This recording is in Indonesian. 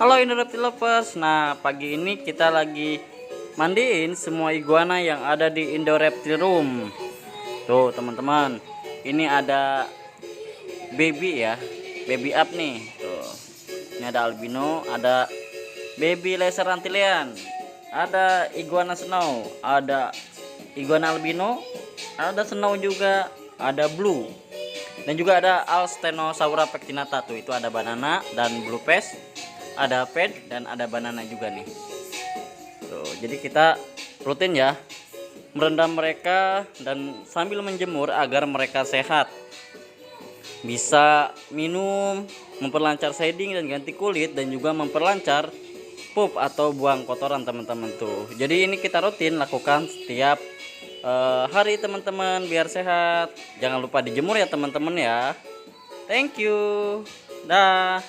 Halo Indoreptil Lovers. Nah, pagi ini kita lagi mandiin semua iguana yang ada di Indoreptil Room. Tuh, teman-teman. Ini ada baby ya. Baby up nih. Tuh. Ini ada albino, ada baby laser antillean. Ada iguana snow, ada iguana albino, ada snow juga, ada blue. Dan juga ada Alstenosaura pectinata. Tuh, itu ada banana dan blue face, ada ped dan ada banana juga nih. Tuh, jadi kita rutin ya merendam mereka dan sambil menjemur agar mereka sehat. Bisa minum, memperlancar shedding dan ganti kulit, dan juga memperlancar pup atau buang kotoran teman-teman tuh. Jadi ini kita rutin lakukan setiap hari teman-teman biar sehat. Jangan lupa dijemur ya teman-teman ya. Thank you. Dah.